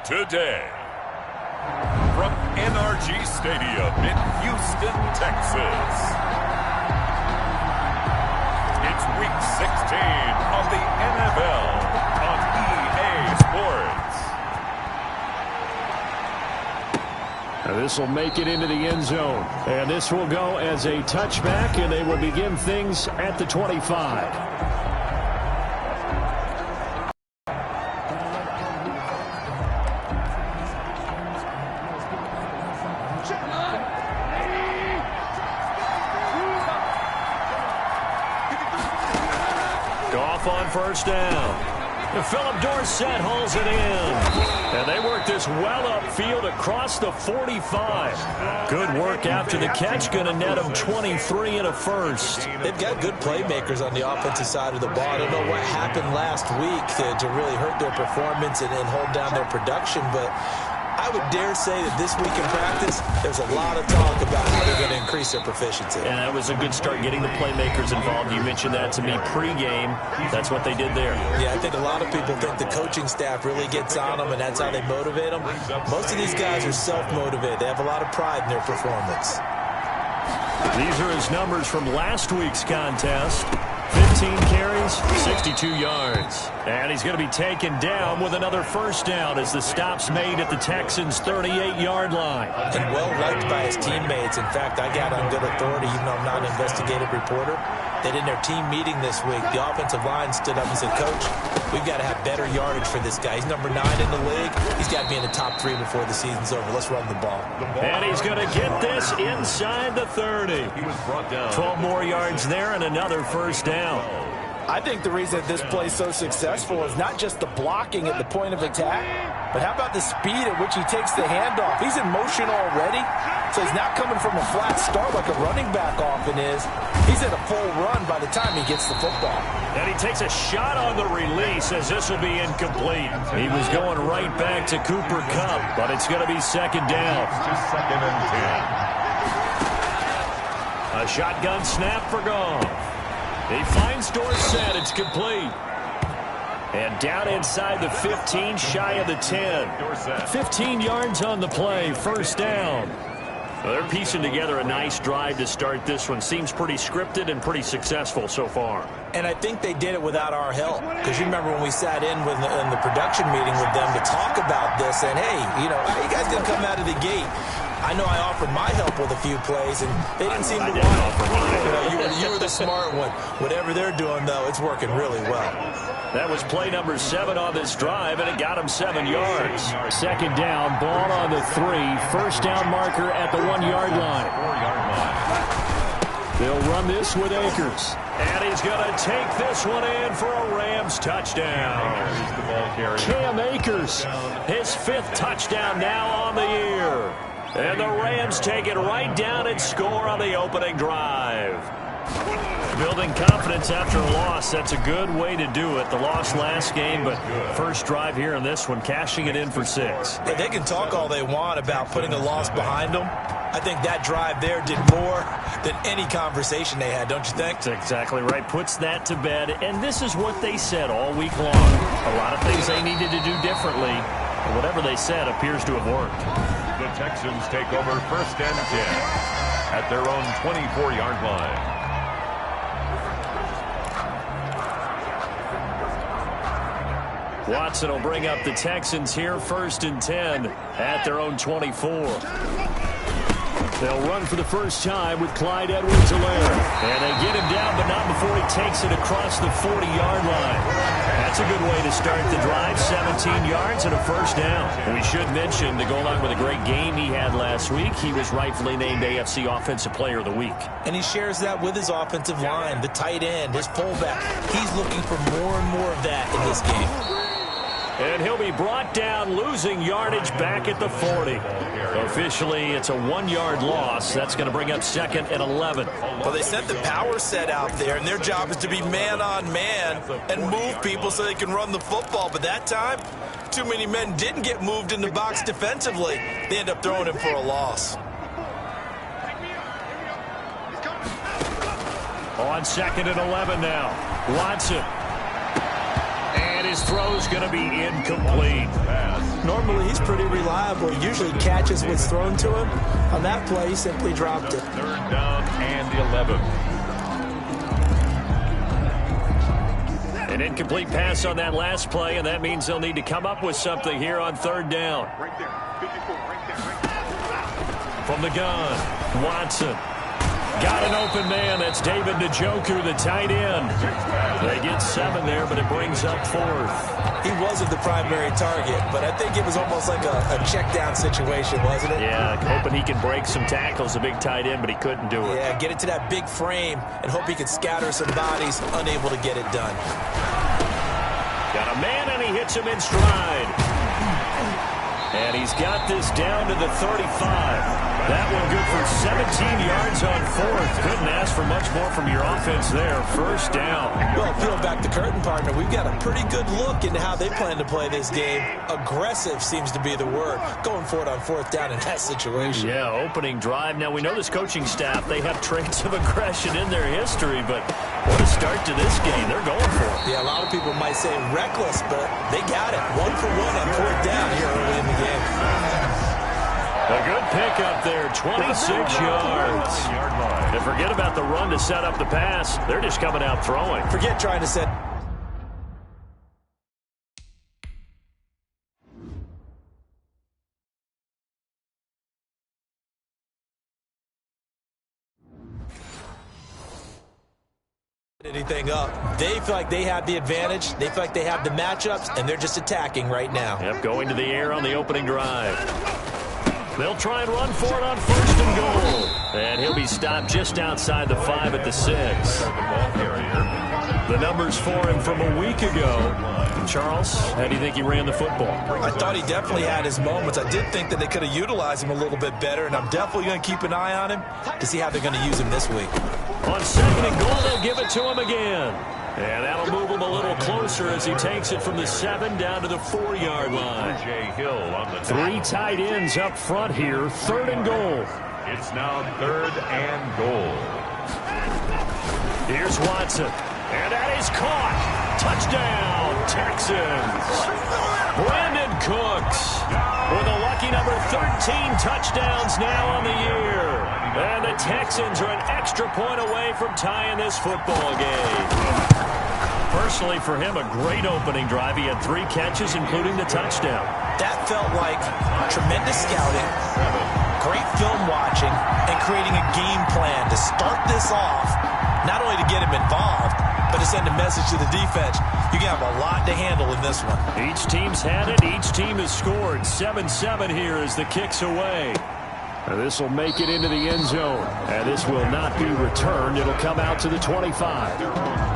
today. From NRG Stadium in Houston, Texas. It's Week 16 of the NFL on EA Sports. And this will make it into the end zone. And this will go as a touchback, and they will begin things at the 25. On first down. Philip Dorsett hauls it in. And they work this well upfield across the 45. Good work after the catch. Going to net them 23 and a first. They've got good playmakers on the offensive side of the ball. I don't know what happened last week to really hurt their performance and hold down their production, but I would dare say that this week in practice, there's a lot of talk about how they're going to increase their proficiency. And that was a good start getting the playmakers involved. You mentioned that to me pregame. That's what they did there. Yeah, I think a lot of people think the coaching staff really gets on them, and that's how they motivate them. Most of these guys are self-motivated. They have a lot of pride in their performance. These are his numbers from last week's contest. 15 carries, 62 yards. And he's going to be taken down with another first down as the stop's made at the Texans' 38-yard line. And well liked by his teammates. In fact, I got on good authority, even though I'm not an investigative reporter, that in their team meeting this week, the offensive line stood up and said, Coach, we've got to have better yardage for this guy. He's number 9 in the league. He's got to be in the top 3 before the season's over. Let's run the ball. And he's going to get this inside the 30. He was brought down. 12 more yards there and another first down. I think the reason that this play is so successful is not just the blocking at the point of attack, but how about the speed at which he takes the handoff? He's in motion already, so he's not coming from a flat start like a running back often is. He's in a full run by the time he gets the football. And he takes a shot on the release as this will be incomplete. He was going right back to Cooper Kupp, but it's going to be second down. Second and 10. A shotgun snap for Goff. He finds Dorsett. It's complete. And down inside the 15, shy of the 10. 15 yards on the play, first down. Well, they're piecing together a nice drive to start this one. Seems pretty scripted and pretty successful so far. And I think they did it without our help. Because you remember when we sat in the production meeting with them to talk about this, and hey, you know, how you guys going to come out of the gate? I know I offered my help with a few plays, and they didn't seem to want it. You were the smart one. Whatever they're doing, though, it's working really well. That was play number 7 on this drive, and it got him 7 yards. Second down, ball on the 3. First down marker at the 1-yard line. They'll run this with Akers. And he's going to take this one in for a Rams touchdown. Cam Akers, his 5th touchdown now on the year. And the Rams take it right down and score on the opening drive. Building confidence after a loss, that's a good way to do it. The loss last game, but first drive here in this one, cashing it in for 6. Yeah, they can talk all they want about putting a loss behind them. I think that drive there did more than any conversation they had, don't you think? That's exactly right. Puts that to bed, and this is what they said all week long. A lot of things they needed to do differently, and whatever they said appears to have worked. The Texans take over first and 10 at their own 24-yard line. Watson will bring up the Texans here first and 10 at their own 24. They'll run for the first time with Clyde Edwards-Helaire. And they get him down, but not before he takes it across the 40-yard line. That's a good way to start the drive. 17 yards and a first down. We should mention, to go along with a great game he had last week, he was rightfully named AFC Offensive Player of the Week. And he shares that with his offensive line, the tight end, his fullback. He's looking for more and more of that in this game. And he'll be brought down, losing yardage back at the 40. Officially, it's a 1-yard loss. That's going to bring up second and 11. Well, they sent the power set out there, and their job is to be man-on-man and move people so they can run the football. But that time, too many men didn't get moved in the box defensively. They end up throwing him for a loss. On second and 11 now. Watson. His throw's going to be incomplete. Normally, he's pretty reliable. He usually catches what's thrown to him. On that play, he simply dropped it. Third down and 11. An incomplete pass on that last play, and that means they'll need to come up with something here on third down. From the gun, Watson. Got an open man. That's David Njoku, the tight end. They get 7 there, but it brings up 4th. He wasn't the primary target, but I think it was almost like a check down situation, wasn't it? Yeah, hoping he can break some tackles, a big tight end, but he couldn't do it. Yeah, get it to that big frame and hope he can scatter some bodies, unable to get it done. Got a man, and he hits him in stride. And he's got this down to the 35. That one good for 17 yards on 4th. Couldn't ask for much more from your offense there. First down. Well, peel back the curtain, partner. We've got a pretty good look into how they plan to play this game. Aggressive seems to be the word. Going for it on 4th down in that situation. Yeah, opening drive. Now, we know this coaching staff, they have traits of aggression in their history, but what a start to this game. They're going for it. Yeah, a lot of people might say reckless, but they got it. 1 for 1 on 4th down here early in the game. A good pickup there, 26 yards. And forget about the run to set up the pass. They're just coming out throwing. Forget trying to set. Anything up. They feel like they have the advantage. They feel like they have the matchups, and they're just attacking right now. Yep, going to the air on the opening drive. They'll try and run for it on 1st and goal. And he'll be stopped just outside the 5 at the 6. The numbers for him from a week ago. Charles, how do you think he ran the football? I thought he definitely had his moments. I did think that they could have utilized him a little bit better, and I'm definitely going to keep an eye on him to see how they're going to use him this week. On 2nd and goal, they'll give it to him again. And that'll move him a little closer as he takes it from the 7 down to the 4-yard line. 3 tight ends up front here, 3rd and goal. It's now 3rd and goal. Here's Watson. And that is caught. Touchdown, Texans. Brandon Cooks with a lucky number 13 touchdowns now on the year. And the Texans are an extra point away from tying this football game. Personally, for him, a great opening drive. He had 3 catches, including the touchdown. That felt like tremendous scouting, great film watching, and creating a game plan to start this off, not only to get him involved, but to send a message to the defense. You have a lot to handle in this one. Each team's had it. Each team has scored. 7-7 here as the kick's away. And this will make it into the end zone. And this will not be returned. It'll come out to the 25.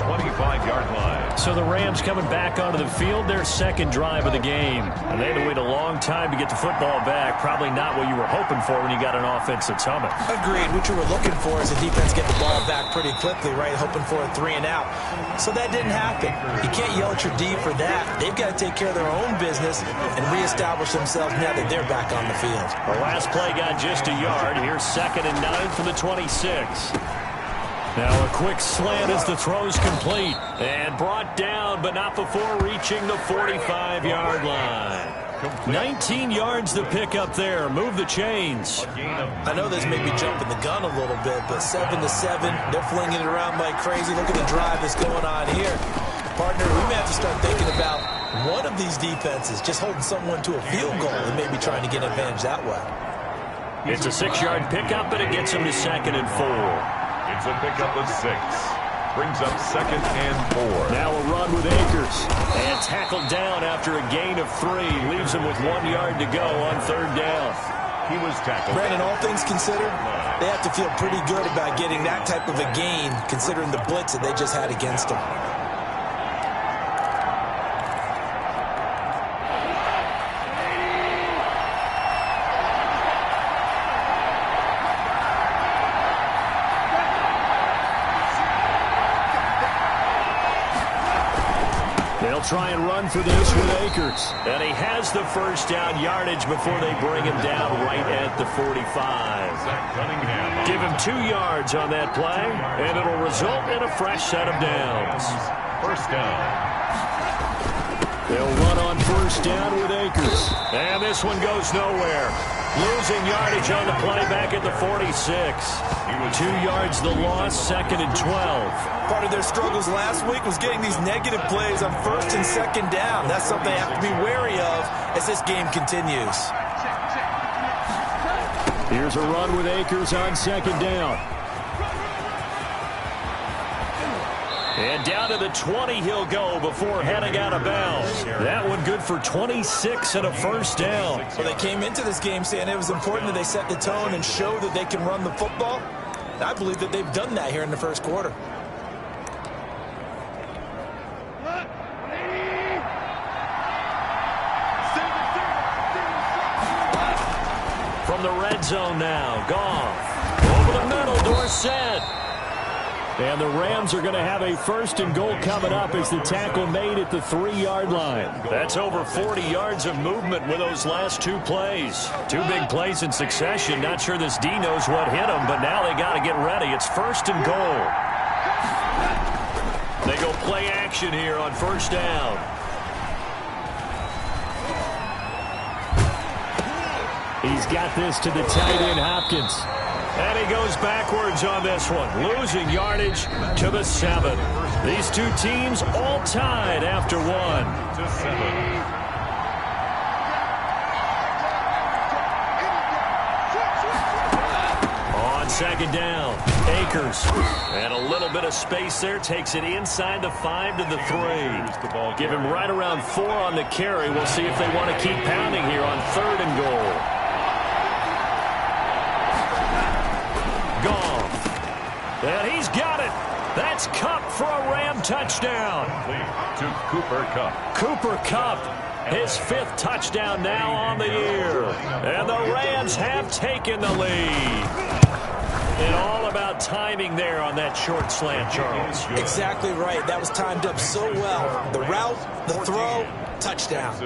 25-yard line. So the Rams coming back onto the field, their 2nd drive of the game. And they had to wait a long time to get the football back. Probably not what you were hoping for when you got an offense that's humming. Agreed. What you were looking for is the defense get the ball back pretty quickly, right? Hoping for a 3 and out. So that didn't happen. You can't yell at your D for that. They've got to take care of their own business and reestablish themselves now that they're back on the field. The last play got just a yard. Here's 2nd and 9 from the 26. Now a quick slant as the throw's complete. And brought down, but not before reaching the 45-yard line. 19 yards to pick up there. Move the chains. I know this may be jumping the gun a little bit, but 7-7, they're flinging it around like crazy. Look at the drive that's going on here. Partner, we may have to start thinking about one of these defenses just holding someone to a field goal and maybe trying to get an advantage that way. It's a 6-yard pickup, but it gets him to 2nd and 4. It's a pickup of 6. Brings up 2nd and 4. Now a run with Akers. And tackled down after a gain of 3. Leaves him with 1 yard to go on 3rd down. He was tackled. Brandon, all things considered, they have to feel pretty good about getting that type of a gain considering the blitz that they just had against them. They'll try and run for this with Akers. And he has the first down yardage before they bring him down right at the 45. Give him 2 yards on that play, and it'll result in a fresh set of downs. First down. They'll run on first down with Akers. And this one goes nowhere. Losing yardage on the play back at the 46. 2 yards the loss, 2nd and 12. Part of their struggles last week was getting these negative plays on 1st and 2nd down. That's something they have to be wary of as this game continues. Here's a run with Akers on 2nd down. And down to the 20 he'll go before heading out of bounds. That one good for 26 and a first down. Well, they came into this game saying it was important that they set the tone and show that they can run the football. And I believe that they've done that here in the first quarter. From the red zone now, Goff. Over the middle, Dorsett. And the Rams are going to have a 1st and goal coming up as the tackle made at the 3-yard line. That's over 40 yards of movement with those last 2 plays. 2 big plays in succession. Not sure this D knows what hit him, but now they got to get ready. It's 1st and goal. They go play action here on 1st down. He's got this to the tight end, Hopkins. And he goes backwards on this one, losing yardage to the 7. These 2 teams all tied after 1. On 2nd down, Akers. And a little bit of space there, takes it inside the 5 to the 3. Give him right around 4 on the carry. We'll see if they want to keep pounding here on 3rd and goal. Goff. And he's got it. That's Kupp for a Ram touchdown. To Cooper Kupp. Cooper Kupp, his 5th touchdown now on the year. And the Rams have taken the lead. And all about timing there on that short slant, Charles. Exactly right. That was timed up so well. The route, the throw, touchdown.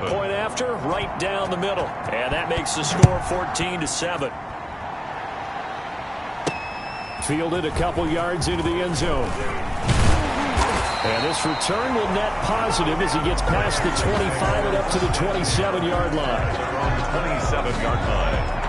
Point after, right down the middle. And that makes the score 14-7. Fielded a couple yards into the end zone. And this return will net positive as he gets past the 25 and up to the 27-yard line. 27-yard line.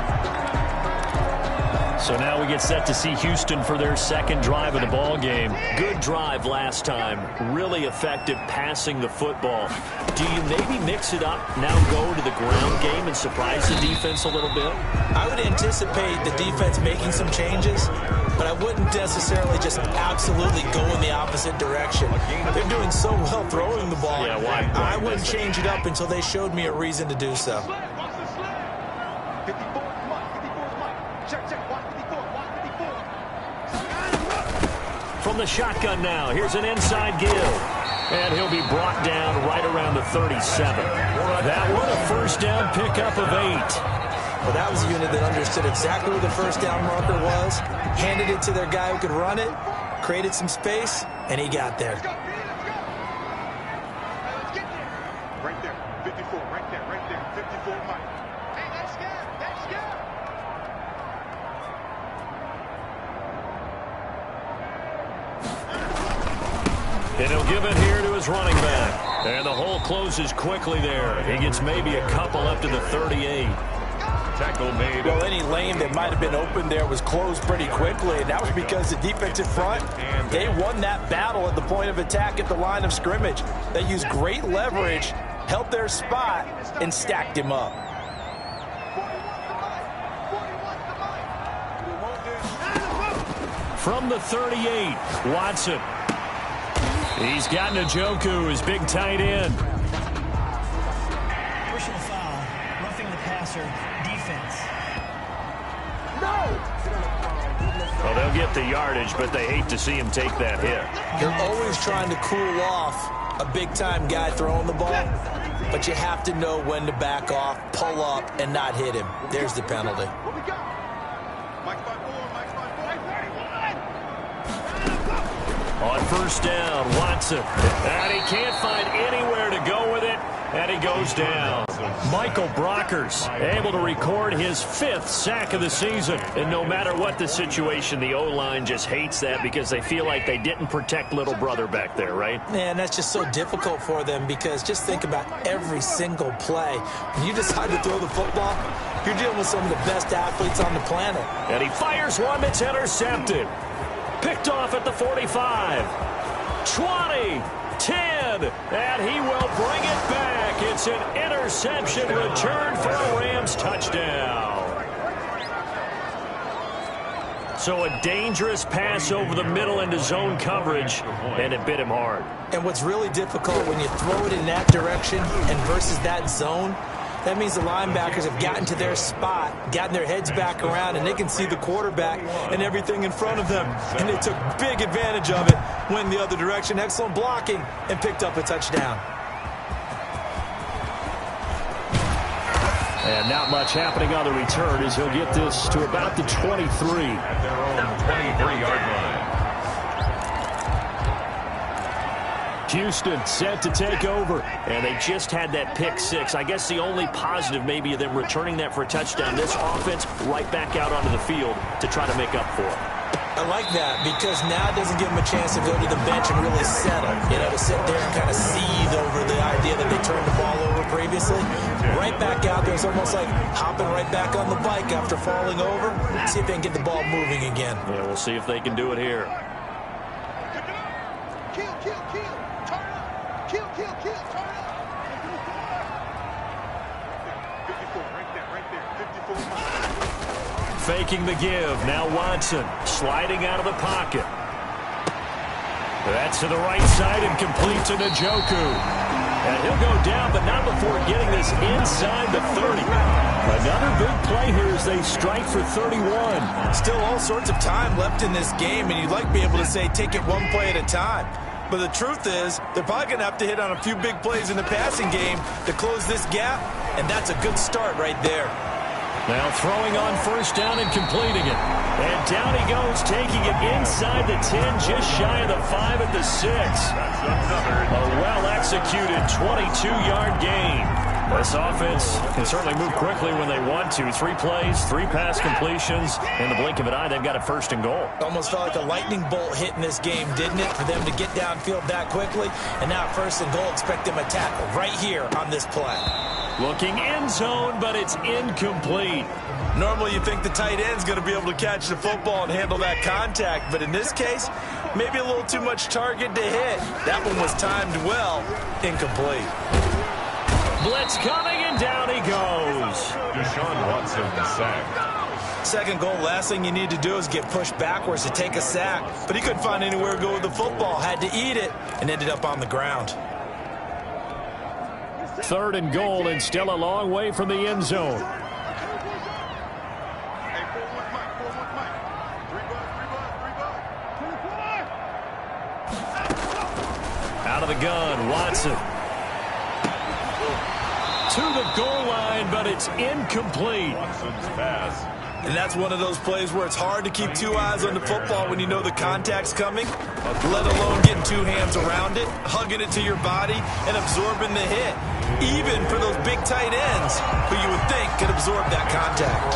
So now we get set to see Houston for their 2nd drive of the ball game. Good drive last time. Really effective passing the football. Do you maybe mix it up, now go to the ground game and surprise the defense a little bit? I would anticipate the defense making some changes, but I wouldn't necessarily just absolutely go in the opposite direction. They're doing so well throwing the ball. Yeah, why? I wouldn't change it up until they showed me a reason to do so. From the shotgun now, here's an inside give. And he'll be brought down right around the 37. That one, a 1st down pickup of 8. Well, that was a unit that understood exactly where the 1st down marker was, handed it to their guy who could run it, created some space, and he got there. Right there, 54, right there, 54, Mike. Hey, let's go, let's go. And he'll give it here to his running back. And the hole closes quickly there. He gets maybe a couple up to the 38. Tackle made. Well, any lane that might have been open there was closed pretty quickly, and that was because the defensive front, they won that battle at the point of attack at the line of scrimmage. They used great leverage, held their spot, and stacked him up. From the 38, Watson. He's got Njoku, his big tight end. Personal foul, roughing the passer, defense. Well, they'll get the yardage, but they hate to see him take that hit. You're always trying to cool off a big-time guy throwing the ball, but you have to know when to back off, pull up, and not hit him. There's the penalty. What we got? Mike 5-4, Mike 5-4. On 1st down, Watson. And he can't find anywhere to go with it. And he goes down. Michael Brockers able to record his 5th sack of the season. And no matter what the situation, the O-line just hates that because they feel like they didn't protect little brother back there, right? Man, that's just so difficult for them because just think about every single play. When you decide to throw the football, you're dealing with some of the best athletes on the planet. And he fires one that's intercepted. Picked off at the 45. 20. 10, and he will bring it back. It's an interception return for a Rams touchdown. So a dangerous pass over the middle into zone coverage, and it bit him hard. And what's really difficult when you throw it in that direction and versus that zone, that means the linebackers have gotten to their spot, gotten their heads back around, and they can see the quarterback and everything in front of them. And they took big advantage of it, went the other direction, excellent blocking, and picked up a touchdown. And not much happening on the return as he'll get this to about the 23. At their own 23-yard line. Houston set to take over, and they just had that pick 6. I guess the only positive maybe of them returning that for a touchdown. This offense right back out onto the field to try to make up for it. I like that because now it doesn't give them a chance to go to the bench and really settle, to sit there and kind of seethe over the idea that they turned the ball over previously. Right back out there, it's almost like hopping right back on the bike after falling over. See if they can get the ball moving again. Yeah, we'll see if they can do it here. Faking the give. Now Watson sliding out of the pocket. That's to the right side and complete to Njoku. And he'll go down, but not before getting this inside the 30. Another big play here as they strike for 31. Still all sorts of time left in this game, and you'd like to be able to say take it one play at a time. But the truth is, they're probably going to have to hit on a few big plays in the passing game to close this gap, and that's a good start right there. Now throwing on first down and completing it. And down he goes, taking it inside the 10, just shy of the 5 at the 6. A well-executed 22-yard gain. This offense can certainly move quickly when they want to. 3 plays, 3 pass completions. In the blink of an eye, they've got a first and goal. Almost felt like a lightning bolt hit in this game, didn't it, for them to get downfield that quickly? And now first and goal, expect them to tackle right here on this play. Looking end zone, but it's incomplete. Normally you think the tight end's going to be able to catch the football and handle that contact, but in this case, maybe a little too much target to hit. That one was timed well, incomplete. Blitz coming, and down he goes. Deshaun Watson sacked. Second goal, last thing you need to do is get pushed backwards to take a sack, but he couldn't find anywhere to go with the football, had to eat it, and ended up on the ground. 3rd and goal, and still a long way from the end zone. Out of the gun, Watson. To the goal line, but it's incomplete. Watson's pass. And that's one of those plays where it's hard to keep 2 eyes on the football when you know the contact's coming, let alone getting 2 hands around it, hugging it to your body, and absorbing the hit. Even for those big tight ends who you would think could absorb that contact.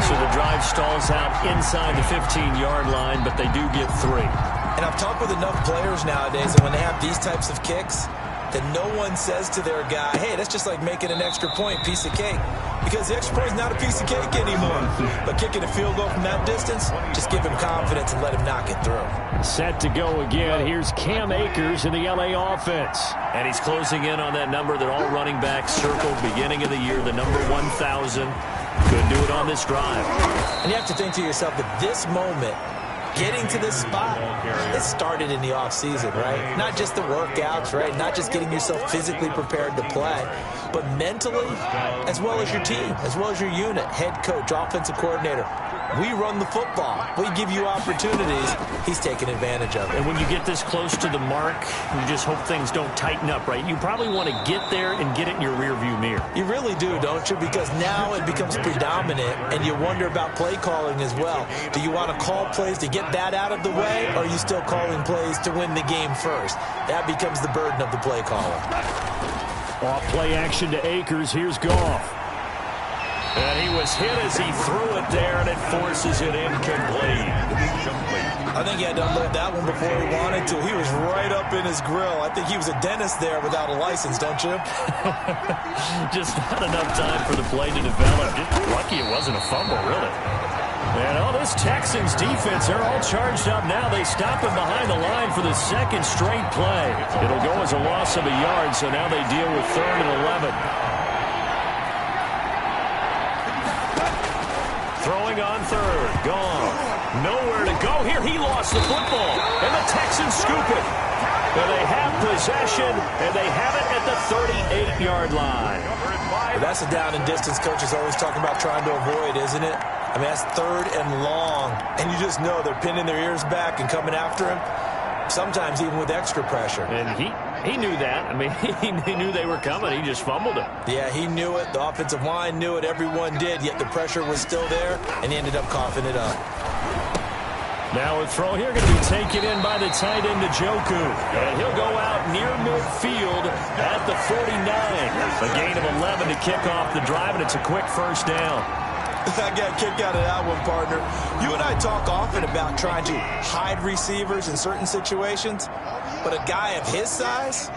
So the drive stalls out inside the 15-yard line, but they do get 3. And I've talked with enough players nowadays, and when they have these types of kicks, that no one says to their guy, hey, that's just like making an extra point, piece of cake. Because the extra point is not a piece of cake anymore. But kicking a field goal from that distance, just give him confidence and let him knock it through. Set to go again. Here's Cam Akers in the L.A. offense. And he's closing in on that number that all running backs circled beginning of the year, the number 1,000. Could do it on this drive. And you have to think to yourself that this moment, getting to this spot, it started in the offseason, right? Not just the workouts, right? Not just getting yourself physically prepared to play, but mentally, as well as your team, as well as your unit, head coach, offensive coordinator. We run the football. We give you opportunities. He's taking advantage of it. And when you get this close to the mark, you just hope things don't tighten up, right? You probably want to get there and get it in your rearview mirror. You really do, don't you? Because now it becomes predominant, and you wonder about play calling as well. Do you want to call plays to get that out of the way, or are you still calling plays to win the game first? That becomes the burden of the play caller. Off play action to Akers. Here's Goff. And he was hit as he threw it there, and it forces it incomplete. I think he had to unload that one before he wanted to. He was right up in his grill. I think he was a dentist there without a license, don't you? Just not enough time for the play to develop. Just lucky it wasn't a fumble, really. And all this Texans defense, they're all charged up now. They stop him behind the line for the second straight play. It'll go as a loss of a yard, so now they deal with 3rd and 11. Throwing on 3rd. Gone. Nowhere to go here. He lost the football. And the Texans scoop it. And they have possession, and they have it at the 38-yard line. Well, that's a down and distance coach is always talking about trying to avoid, isn't it? I mean, that's 3rd and long. And you just know they're pinning their ears back and coming after him, sometimes even with extra pressure. And he knew that. I mean, he knew they were coming. He just fumbled it. Yeah, he knew it. The offensive line knew it. Everyone did, yet the pressure was still there, and he ended up coughing it up. Now a throw here going to be taken in by the tight end, Njoku. And he'll go out near midfield at the 49. A gain of 11 to kick off the drive, and it's a quick first down. I got a kick out of that one, partner. You and I talk often about trying to hide receivers in certain situations, but a guy of his size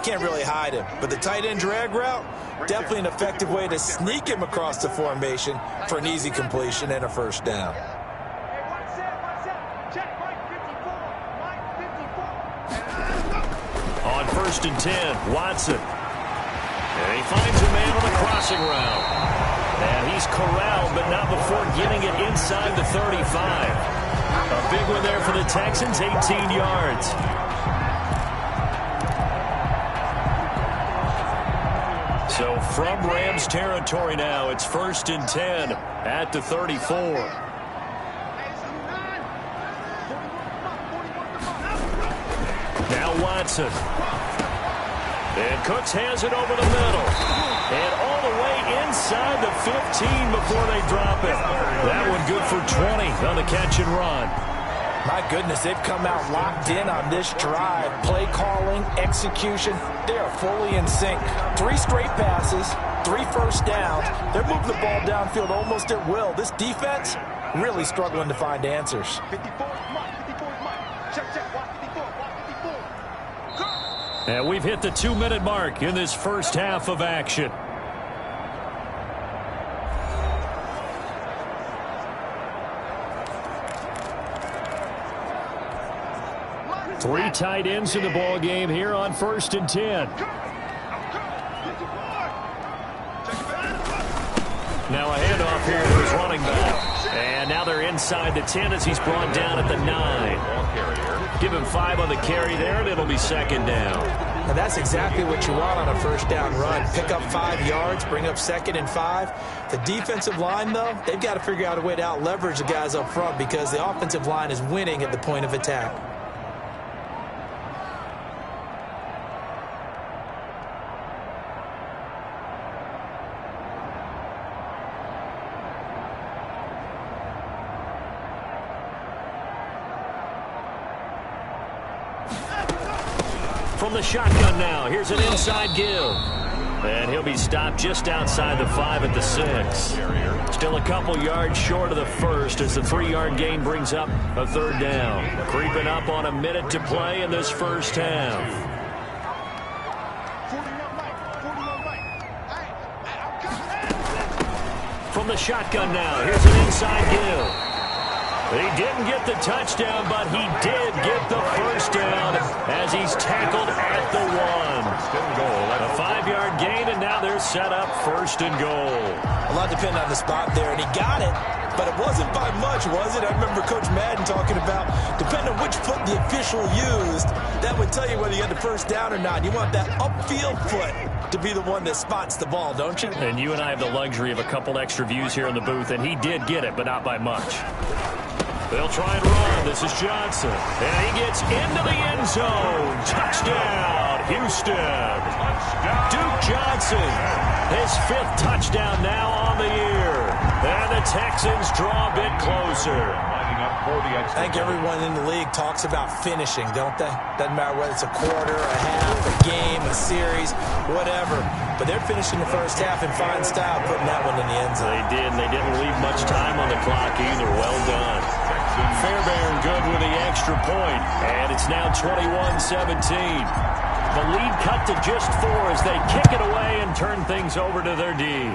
can't really hide him. But the tight end drag route, definitely an effective way to sneak him across the formation for an easy completion and a first down. On 1st and 10, Watson. And he finds a man on the crossing route. And he's corralled, but not before getting it inside the 35. A big one there for the Texans, 18 yards. So from Rams territory now, it's 1st and 10 at the 34. Now Watson. And Cooks has it over the middle. And all the way inside the 15 before they drop it. That one good for 20 on the catch and run. My goodness, they've come out locked in on this drive. Play calling, execution, they are fully in sync. 3 straight passes, 3 first downs. They're moving the ball downfield almost at will. This defense really struggling to find answers. 54 is Mike. 54 is Mike. Check, watch 54, watch 54. Go! And we've hit the 2-minute mark in this first half of action. Three tight ends in the ball game here on 1st and 10. Now a handoff here to his running back. And now they're inside the 10 as he's brought down at the 9. Give him 5 on the carry there, and it'll be 2nd down. And that's exactly what you want on a first down run. Pick up 5 yards, bring up 2nd and 5. The defensive line, though, they've got to figure out a way to out-leverage the guys up front because the offensive line is winning at the point of attack. From the shotgun now, here's an inside give. And he'll be stopped just outside the 5 at the 6. Still a couple yards short of the first as the 3-yard gain brings up a 3rd down. Creeping up on a minute to play in this first half. 41 Mike. From the shotgun now, here's an inside give. He didn't get the touchdown, but he did get the first down as he's tackled at the 1. A 5-yard gain, and now they're set up 1st and goal. A lot depended on the spot there, and he got it, but it wasn't by much, was it? I remember Coach Madden talking about, depending on which foot the official used, that would tell you whether you had the first down or not. You want that upfield foot to be the one that spots the ball, don't you? And you and I have the luxury of a couple extra views here in the booth, and he did get it, but not by much. They'll try and run. This is Johnson. And he gets into the end zone. Touchdown, Houston. Duke Johnson, his 5th touchdown now on the year. And the Texans draw a bit closer. for the I extra think point. everyone in the league talks about finishing, don't they? Doesn't matter whether it's a quarter, a half, a game, a series, whatever. But they're finishing the first half in fine style, putting that one in the end zone. They did, and they didn't leave much time on the clock either. Well done. Fairbairn good with the extra point, and it's now 21-17. The lead cut to just 4 as they kick it away and turn things over to their D.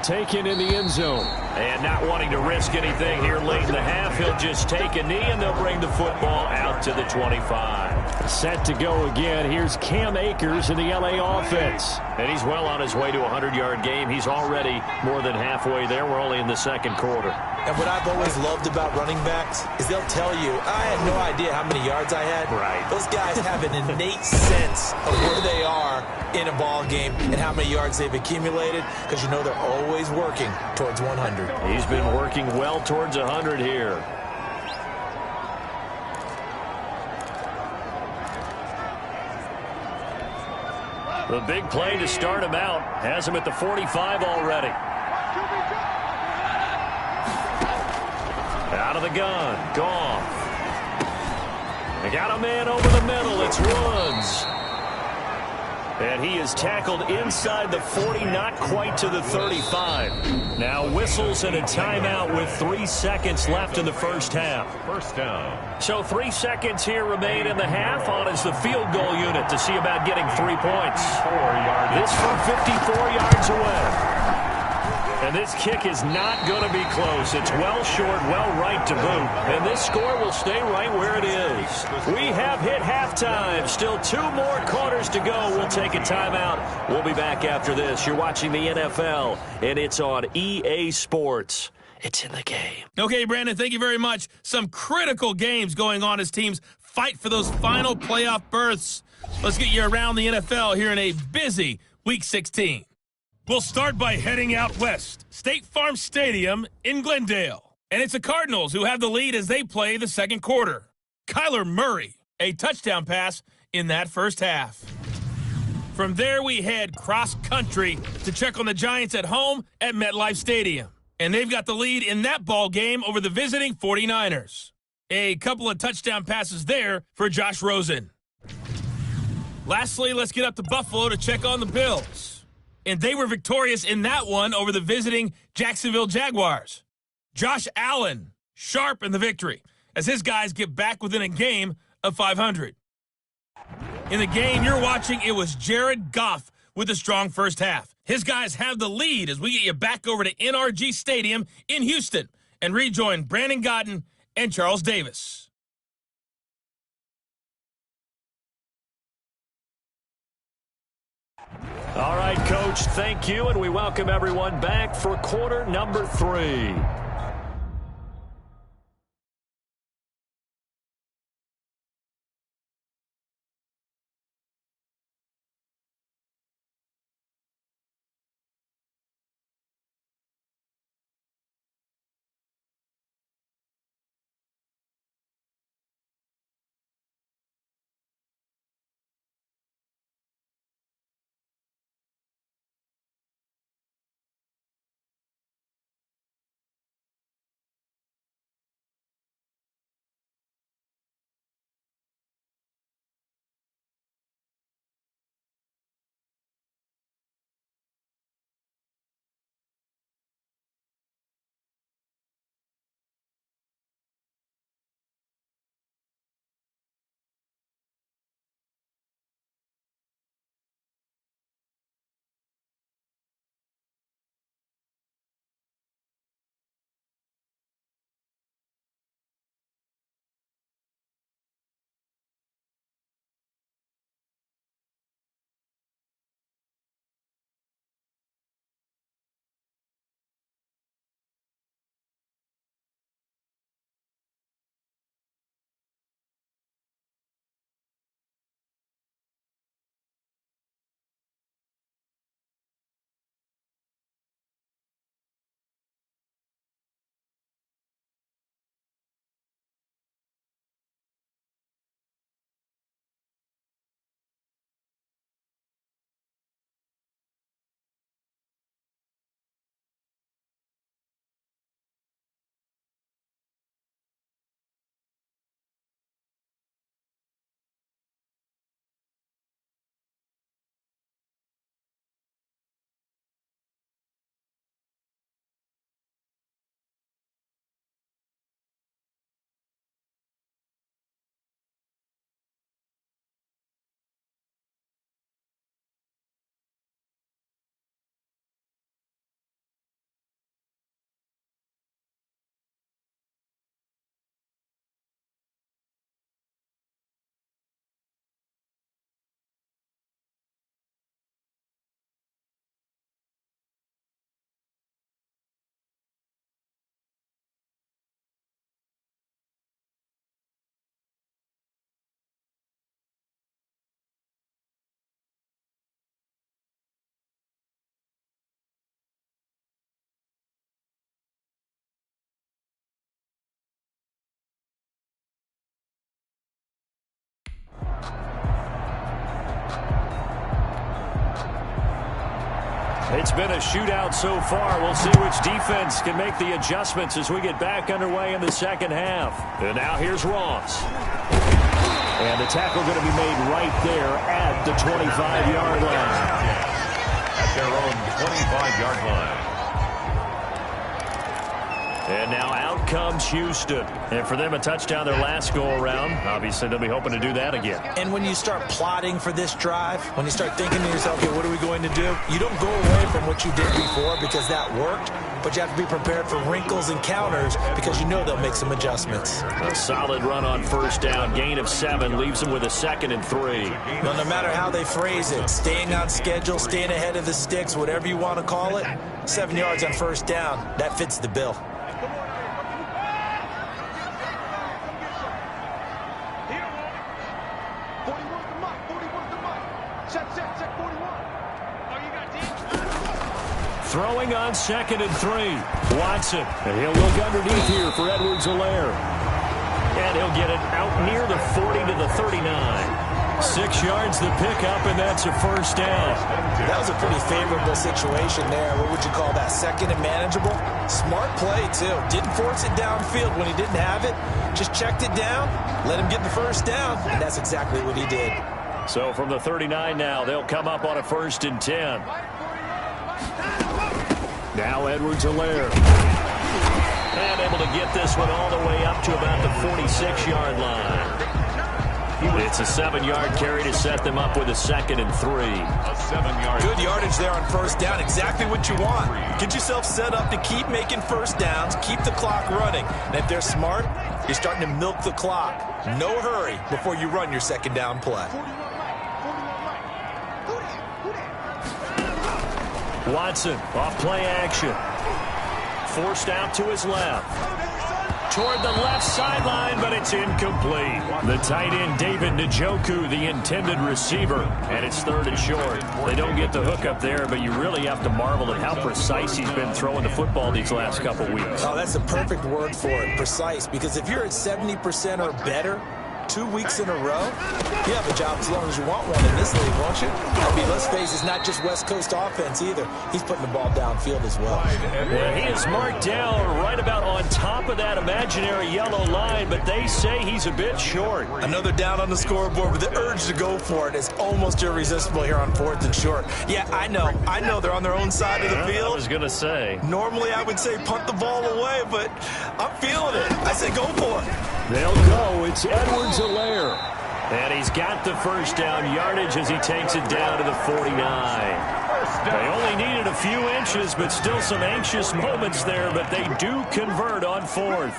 Taken in the end zone. And not wanting to risk anything here late in the half, he'll just take a knee, and they'll bring the football out to the 25. Set to go again. Here's Cam Akers in the L.A. offense. And he's well on his way to a 100-yard game. He's already more than halfway there. We're only in the second quarter. And what I've always loved about running backs is they'll tell you, I had no idea how many yards I had. Right. Those guys have an innate sense of where they are in a ball game and how many yards they've accumulated, because you know they're always working towards 100. He's been working well towards 100 here. The big play to start him out has him at the 45 already. Out of the gun, Goff. They got a man over the middle. It's Woods. And he is tackled inside the 40, not quite to the 35. Now whistles and a timeout with 3 seconds left in the first half. First down. So 3 seconds here remain in the half. On is the field goal unit to see about getting 3 points. 4 yards. This from 54 yards away. And this kick is not going to be close. It's well short, well right to boot. And this score will stay right where it is. We have hit halftime. Still 2 more quarters to go. We'll take a timeout. We'll be back after this. You're watching the NFL, and it's on EA Sports. It's in the game. Okay, Brandon, thank you very much. Some critical games going on as teams fight for those final playoff berths. Let's get you around the NFL here in a busy Week 16. We'll start by heading out west. State Farm Stadium in Glendale. And it's the Cardinals who have the lead as they play the second quarter. Kyler Murray, a touchdown pass in that first half. From there, we head cross-country to check on the Giants at home at MetLife Stadium. And they've got the lead in that ball game over the visiting 49ers. A couple of touchdown passes there for Josh Rosen. Lastly, let's get up to Buffalo to check on the Bills. And they were victorious in that one over the visiting Jacksonville Jaguars. Josh Allen, sharp in the victory, as his guys get back within a game of 500. In the game you're watching, it was Jared Goff with a strong first half. His guys have the lead as we get you back over to NRG Stadium in Houston and rejoin Brandon Godden and Charles Davis. All right, Coach, thank you, and we welcome everyone back for quarter number 3. It's been a shootout so far. We'll see which defense can make the adjustments as we get back underway in the second half. And now here's Ross. And the tackle going to be made right there at the 25-yard line. At their own 25-yard line. And now out comes Houston. And for them, a touchdown their last go-around. Obviously, they'll be hoping to do that again. And when you start plotting for this drive, when you start thinking to yourself, okay, what are we going to do? You don't go away from what you did before because that worked, but you have to be prepared for wrinkles and counters because you know they'll make some adjustments. A solid run on first down. Gain of 7 leaves them with a 2nd and 3. Well, no matter how they phrase it, staying on schedule, staying ahead of the sticks, whatever you want to call it, 7 yards on first down, that fits the bill. Throwing on 2nd and 3. Watson. And he'll look underneath here for Edwards-Helaire. And he'll get it out near the 40 to the 39. 6 yards the pickup, and that's a first down. That was a pretty favorable situation there. What would you call that? 2nd and manageable? Smart play, too. Didn't force it downfield when he didn't have it. Just checked it down, let him get the first down, and that's exactly what he did. So from the 39 now, they'll come up on a 1st and 10. Now Edwards-Helaire. And able to get this one all the way up to about the 46-yard line. It's a 7-yard carry to set them up with a 2nd and 3. A 7-yard. Good yardage there on first down. Exactly what you want. Get yourself set up to keep making first downs, keep the clock running. And if they're smart, you're starting to milk the clock. No hurry before you run your 2nd down play. Watson off play action. Forced out to his left. Toward the left sideline, but it's incomplete. The tight end, David Njoku, the intended receiver. And it's 3rd and short. They don't get the hook up there, but you really have to marvel at how precise he's been throwing the football these last couple weeks. Oh, that's the perfect word for it, precise. Because if you're at 70% or better 2 weeks in a row, you have a job as long as you want one in this league, won't you? I mean, let's face it, it's not just West Coast offense either. He's putting the ball downfield as well. And he is marked down right about on top of that imaginary yellow line, but they say he's a bit short. Another down on the scoreboard, but the urge to go for it is almost irresistible here on 4th and short. Yeah, I know they're on their own side of the field. I was going to say. Normally I would say punt the ball away, but I'm feeling it. I say go for it. They'll go. It's Edwards-Helaire. And he's got the first down yardage as he takes it down to the 49. They only needed a few inches, but still some anxious moments there, but they do convert on 4th.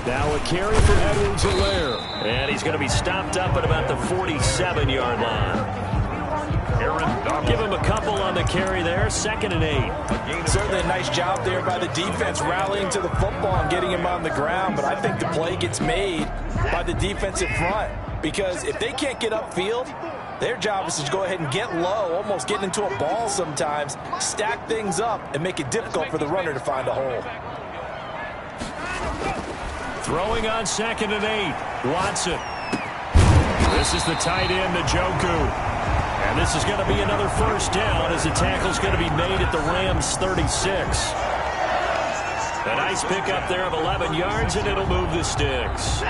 Now a carry for Edwards-Helaire. And he's going to be stopped up at about the 47-yard line. Give him a couple on the carry there. 2nd and 8. Certainly a nice job there by the defense rallying to the football and getting him on the ground. But I think the play gets made by the defensive front. Because if they can't get upfield, their job is to go ahead and get low, almost get into a ball sometimes, stack things up, and make it difficult for the runner to find a hole. Throwing on 2nd and 8. Watson. This is the tight end, Njoku. And this is going to be another first down as the tackle's going to be made at the Rams' 36. A nice pickup there of 11 yards, and it'll move the sticks.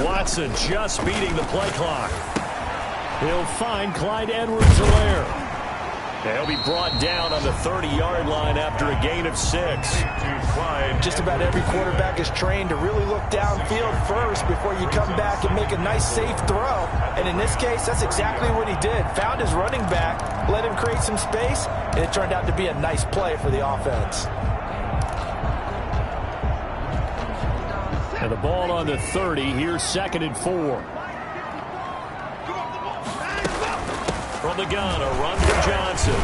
Watson just beating the play clock. He'll find Clyde Edwards-Helaire. He'll be brought down on the 30-yard line after a gain of 6. Just about every quarterback is trained to really look downfield first before you come back and make a nice, safe throw. And in this case, that's exactly what he did. Found his running back, let him create some space, and it turned out to be a nice play for the offense. And the ball on the 30. Here's 2nd and 4. From the gun, a run for Johnson.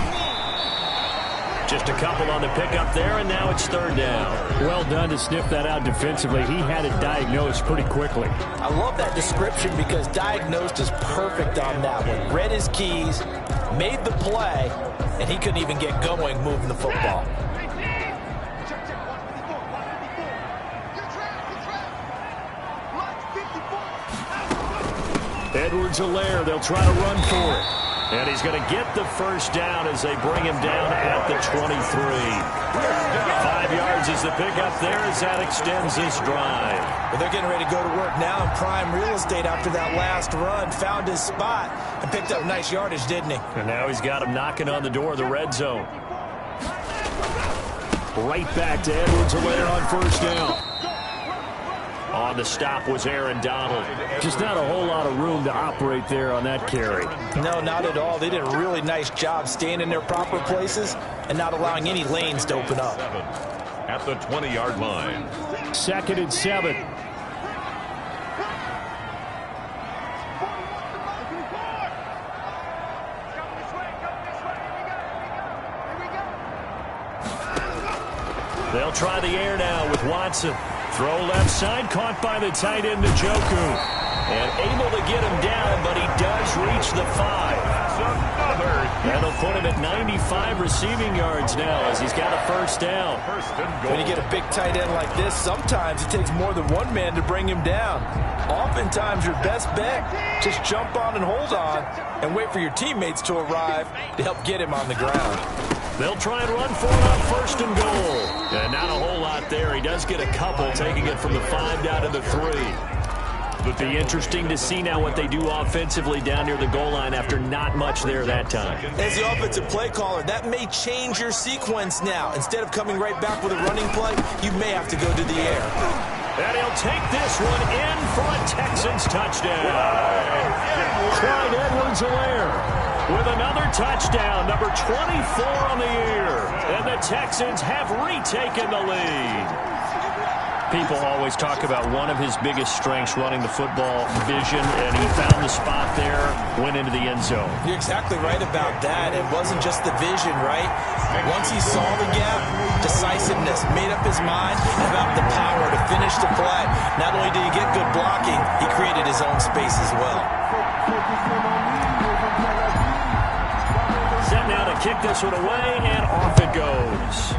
Just a couple on the pickup there, and now it's third down. Well done to sniff that out defensively. He had it diagnosed pretty quickly. I love that description because diagnosed is perfect on that one. Read his keys, made the play, and he couldn't even get going moving the football. Edwards-Helaire, they'll try to run for it. And he's going to get the first down as they bring him down at the 23. 5 yards is the pickup there as that extends this drive. Well, they're getting ready to go to work now in prime real estate after that last run. Found his spot and picked up nice yardage, didn't he? And now he's got him knocking on the door of the red zone. Right back to Edwards-Helaire on first down. On the stop was Aaron Donald. Just not a whole lot of room to operate there on that carry. No, not at all. They did a really nice job staying in their proper places and not allowing any lanes to open up. At the 20-yard line. 2nd and 7. They'll try the air now with Watson. Throw left side, caught by the tight end, Njoku. And able to get him down, but he does reach the 5. That'll put him at 95 receiving yards now as he's got a first down. When you get a big tight end like this, sometimes it takes more than one man to bring him down. Oftentimes, your best bet, just jump on and hold on and wait for your teammates to arrive to help get him on the ground. They'll try and run for it on first and goal. And not a whole lot there. He does get a couple, taking it from the 5 down to the 3. It'll be interesting to see now what they do offensively down near the goal line after not much there that time. As the offensive play caller, that may change your sequence now. Instead of coming right back with a running play, you may have to go to the air. And he'll take this one in for a Texans touchdown. Clyde Edwards-Helaire with another touchdown, number 24 on the year. And the Texans have retaken the lead. People always talk about one of his biggest strengths, running the football, vision, and he found the spot there, went into the end zone. You're exactly right about that. It wasn't just the vision, right? Once he saw the gap, decisiveness, made up his mind, and about the power to finish the play. Not only did he get good blocking, he created his own space as well. Set now to kick this one away, and off it goes.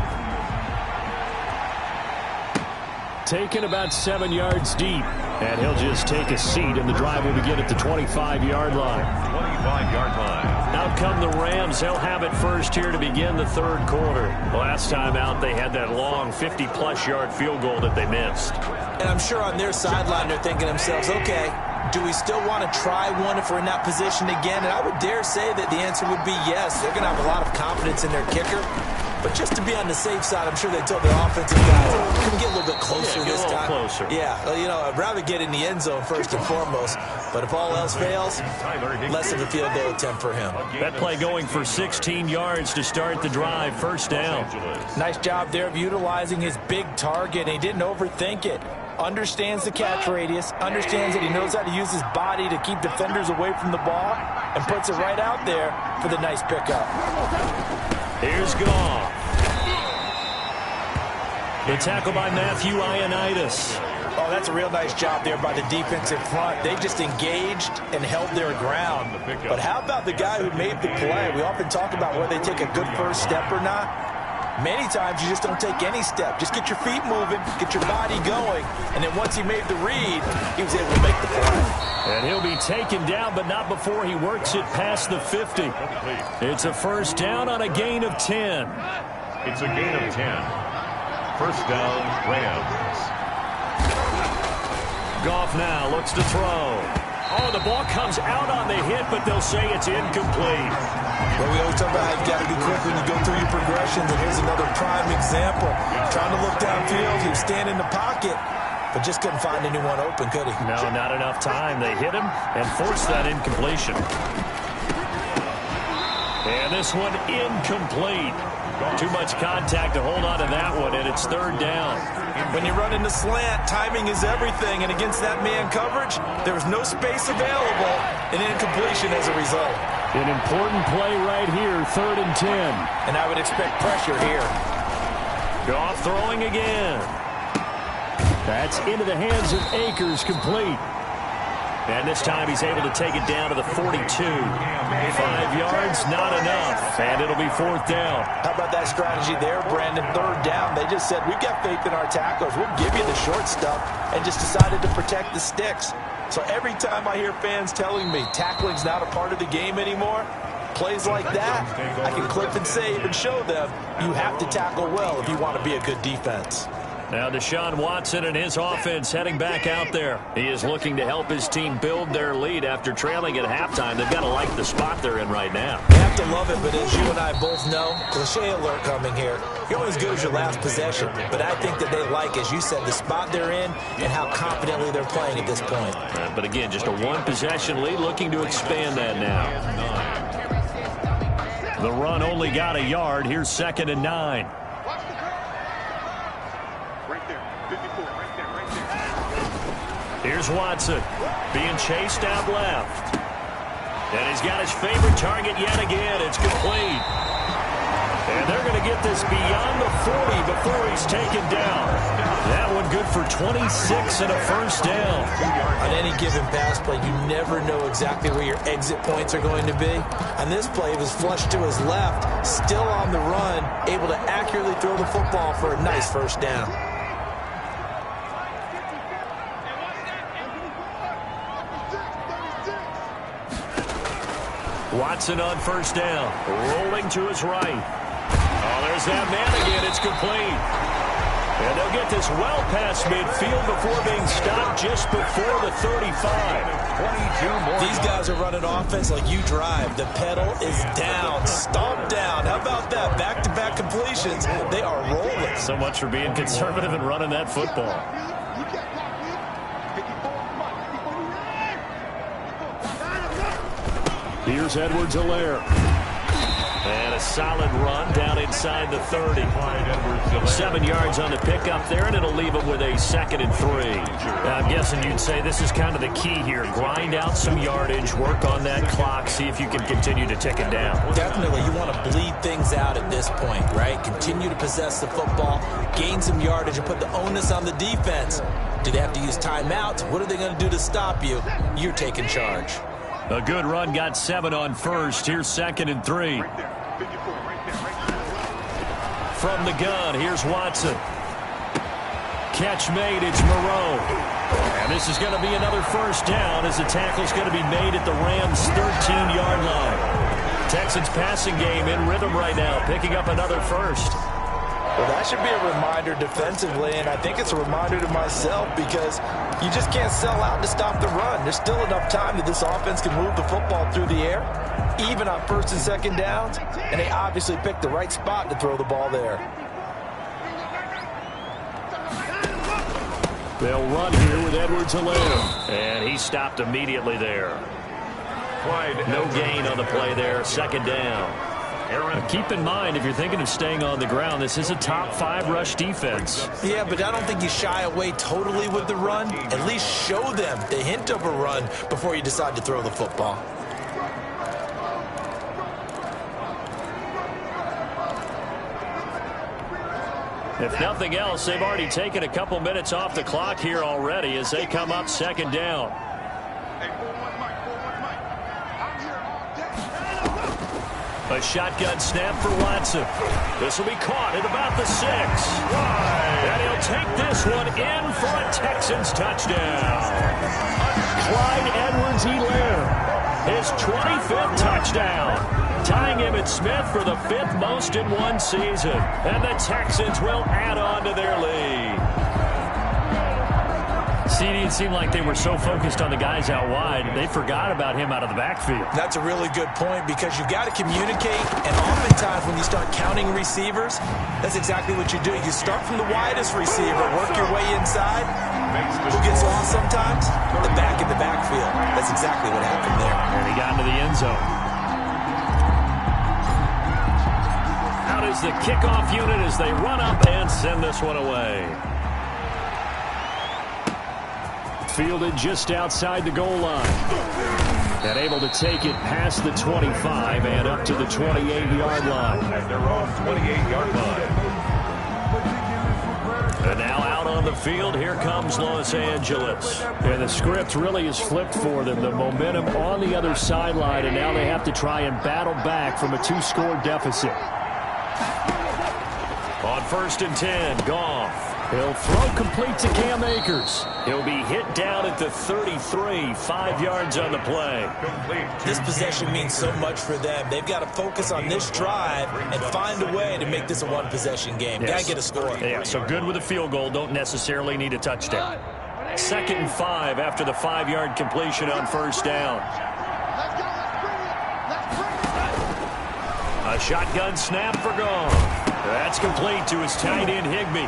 Taken about 7 yards deep, and he'll just take a seat, and the drive will begin at the 25-yard line. 25-yard line. Out come the Rams. They'll have it first here to begin the third quarter. Last time out, they had that long 50-plus yard field goal that they missed. And I'm sure on their sideline, they're thinking to themselves, okay, do we still want to try one if we're in that position again? And I would dare say that the answer would be yes. They're going to have a lot of confidence in their kicker. But just to be on the safe side, I'm sure they told their offensive guys, can we get a little bit closer this time? Closer. Yeah, well, you know, I'd rather get in the end zone first and foremost. But if all else fails, less of a field goal attempt for him. That play going for 16 yards to start the drive, first down. Nice job there of utilizing his big target. He didn't overthink it. Understands the catch radius, understands that he knows how to use his body to keep defenders away from the ball, and puts it right out there for the nice pickup. Here's Goff. The tackle by Matthew Ioannidis. Oh, that's a real nice job there by the defensive front. They just engaged and held their ground. But how about the guy who made the play? We often talk about whether they take a good first step or not. Many times you just don't take any step. Just get your feet moving, get your body going, and then once he made the read, he was able to make the play. And he'll be taken down, but not before he works it past the 50. It's a first down on a gain of 10. It's a gain of 10. First down, Rams. Goff now looks to throw. Oh, the ball comes out on the hit, but they'll say it's incomplete. Well, we always talk about how you got to be quick when you go through your progressions, and here's another prime example. Trying to look downfield, he was standing in the pocket, but just couldn't find anyone open, could he? No, not enough time. They hit him and forced that incompletion. And this one incomplete. Too much contact to hold on to that one, and it's third down. When you run in the slant, timing is everything, and against that man coverage, there was no space available, and incompletion as a result. An important play right here, 3rd and 10. And I would expect pressure here. Goff throwing again. That's into the hands of Akers, complete. And this time he's able to take it down to the 42. 5 yards, not enough. And it'll be 4th down. How about that strategy there, Brandon? 3rd down. They just said, we've got faith in our tacklers. We'll give you the short stuff, and just decided to protect the sticks. So every time I hear fans telling me tackling's not a part of the game anymore, plays like that, I can clip and save and show them you have to tackle well if you want to be a good defense. Now Deshaun Watson and his offense heading back out there. He is looking to help his team build their lead after trailing at halftime. They've got to like the spot they're in right now. You have to love it, but as you and I both know, cliche alert coming here, you're only as good as your last possession. But I think that they like, as you said, the spot they're in and how confidently they're playing at this point. But again, just a 1-possession lead, looking to expand that now. The run only got a yard. Here's 2nd and 9. Here's Watson being chased out left. And he's got his favorite target yet again. It's complete. And they're going to get this beyond the 40 before he's taken down. That one good for 26 and a 1st down. On any given pass play, you never know exactly where your exit points are going to be. On this play, it was flushed to his left, still on the run, able to accurately throw the football for a nice 1st down. Watson on 1st down, rolling to his right. Oh, there's that man again. It's complete. And they'll get this well past midfield before being stopped just before the 35. 22 more. These guys are running offense like you drive. The pedal is down, stomped down. How about that? Back-to-back completions. They are rolling. So much for being conservative and running that football. Here's Edwards-Helaire. And a solid run down inside the 30. 7 yards on the pickup there, and it'll leave him with a 2nd and 3. I'm guessing you'd say this is kind of the key here. Grind out some yardage, work on that clock, see if you can continue to tick it down. Definitely. You want to bleed things out at this point, right? Continue to possess the football, gain some yardage, and put the onus on the defense. Do they have to use timeouts? What are they going to do to stop you? You're taking charge. A good run, got 7 on 1st. Here's 2nd and 3. From the gun, here's Watson. Catch made, it's Moreau. And this is going to be another 1st down as the tackle's going to be made at the Rams' 13-yard line. Texans passing game in rhythm right now, picking up another 1st. Well, that should be a reminder defensively, and I think it's a reminder to myself because you just can't sell out to stop the run. There's still enough time that this offense can move the football through the air, even on 1st and 2nd downs, and they obviously picked the right spot to throw the ball there. They'll run here with Edwards-Helaire, and he stopped immediately there. No gain on the play there, 2nd down. Now keep in mind, if you're thinking of staying on the ground, this is a top 5 rush defense. Yeah, but I don't think you shy away totally with the run. At least show them the hint of a run before you decide to throw the football. If nothing else, they've already taken a couple minutes off the clock here already as they come up 2nd down. A shotgun snap for Watson. This will be caught at about the 6. And he'll take this one in for a Texans touchdown. Clyde Edwards-Helaire, his 25th touchdown, tying Emmitt Smith for the 5th most in one season. And the Texans will add on to their lead. CD, it seemed like they were so focused on the guys out wide, they forgot about him out of the backfield. That's a really good point because you've got to communicate, and oftentimes when you start counting receivers, that's exactly what you do. You start from the widest receiver, work your way inside. Who gets lost sometimes? The back in the backfield. That's exactly what happened there. And he got into the end zone. Out is the kickoff unit as they run up and send this one away. Fielded just outside the goal line. And able to take it past the 25 and up to the 28-yard line. At their own 28-yard line. And now out on the field, here comes Los Angeles. And the script really is flipped for them. The momentum on the other sideline, and now they have to try and battle back from a 2-score deficit. On 1st and 10, Goff. He'll throw complete to Cam Akers. He'll be hit down at the 33, 5 yards on the play. This possession means so much for them. They've got to focus on this drive and find a way to make this a one-possession game. Yes. Got to get a score. Yeah, so good with a field goal. Don't necessarily need a touchdown. 2nd and 5 after the 5-yard completion on 1st down. A shotgun snap for Goff. That's complete to his tight end, Higbee.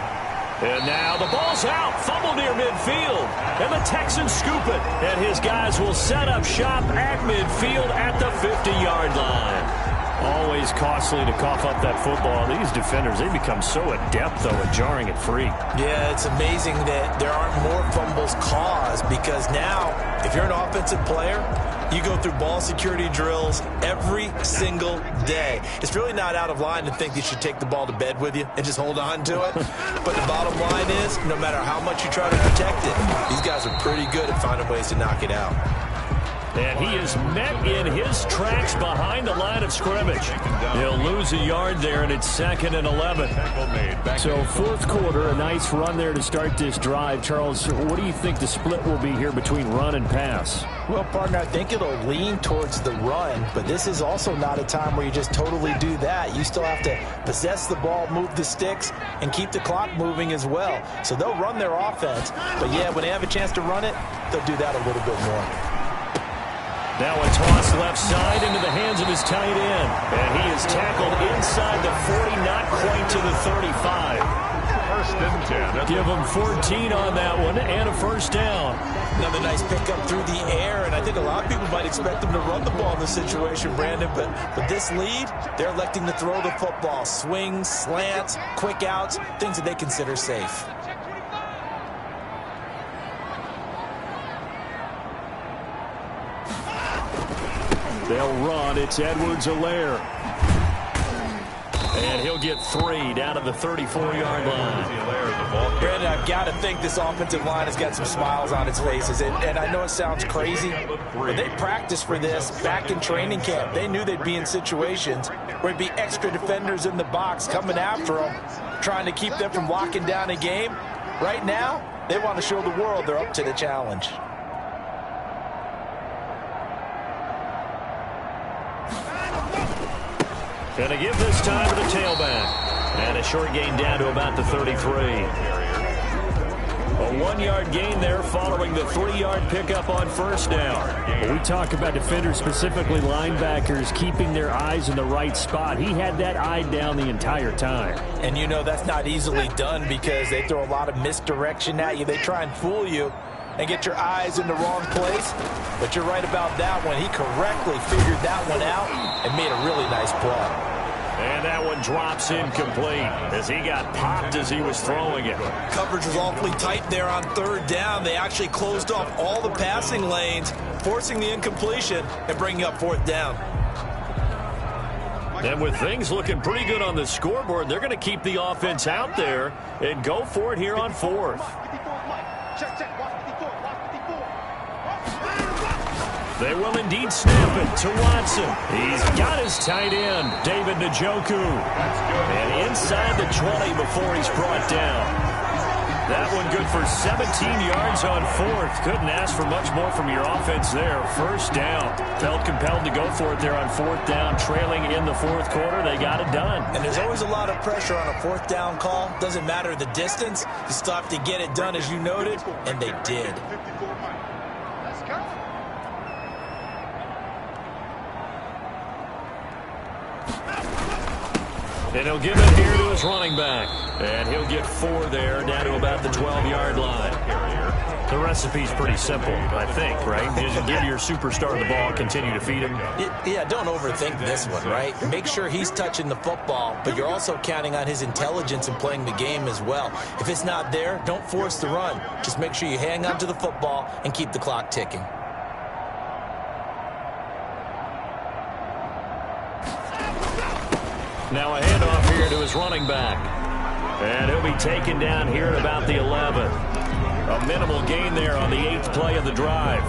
And now the ball's out. Fumble near midfield. And the Texans scoop it. And his guys will set up shop at midfield at the 50-yard line. Always costly to cough up that football. These defenders, they become so adept, though, at jarring it free. Yeah, it's amazing that there aren't more fumbles caused because now, if you're an offensive player, you go through ball security drills every single day. It's really not out of line to think you should take the ball to bed with you and just hold on to it. But the bottom line is, no matter how much you try to protect it, these guys are pretty good at finding ways to knock it out. And he is met in his tracks behind the line of scrimmage. He'll lose a yard there, and it's 2nd and 11. So 4th quarter, a nice run there to start this drive. Charles, what do you think the split will be here between run and pass? Well, partner, I think it'll lean towards the run, but this is also not a time where you just totally do that. You still have to possess the ball, move the sticks, and keep the clock moving as well. So they'll run their offense, but yeah, when they have a chance to run it, they'll do that a little bit more. Now a toss left side into the hands of his tight end. And he is tackled inside the 40, not quite to the 35. 1st and 10. Give him 14 on that one and a 1st down. Another nice pickup through the air, and I think a lot of people might expect them to run the ball in this situation, Brandon, but with this lead, they're electing to throw the football. Swings, slants, quick outs, things that they consider safe. They'll run. It's Edwards-Helaire. And he'll get 3 down to the 34-yard line. Brandon, I've got to think this offensive line has got some smiles on its faces. And I know it sounds crazy, but they practiced for this back in training camp. They knew they'd be in situations where it'd be extra defenders in the box coming after them, trying to keep them from locking down a game. Right now, they want to show the world they're up to the challenge. Going to give this time to the tailback. And a short gain down to about the 33. A 1-yard gain there following the 3-yard pickup on 1st down. When we talk about defenders, specifically linebackers, keeping their eyes in the right spot. He had that eye down the entire time. And you know that's not easily done because they throw a lot of misdirection at you. They try and fool you and get your eyes in the wrong place. But you're right about that one. He correctly figured that one out and made a really nice play. And that one drops incomplete as he got popped as he was throwing it. Coverage was awfully tight there on 3rd down. They actually closed off all the passing lanes, forcing the incompletion and bringing up 4th down. And with things looking pretty good on the scoreboard, they're going to keep the offense out there and go for it here on 4th. They will indeed snap it to Watson. He's got his tight end, David Njoku. And inside the 20 before he's brought down. That one good for 17 yards on 4th. Couldn't ask for much more from your offense there. 1st down. Felt compelled to go for it there on 4th down. Trailing in the 4th quarter, they got it done. And there's always a lot of pressure on a 4th down call. Doesn't matter the distance. You still have to get it done, as you noted, and they did. And he'll give it here to his running back. And he'll get 4 there, down to about the 12-yard line. The recipe's pretty simple, I think, right? You just give your superstar the ball, continue to feed him. Yeah, don't overthink this one, right? Make sure he's touching the football, but you're also counting on his intelligence in playing the game as well. If it's not there, don't force the run. Just make sure you hang on to the football and keep the clock ticking. Now a handoff here to his running back. And he'll be taken down here at about the 11. A minimal gain there on the 8th play of the drive.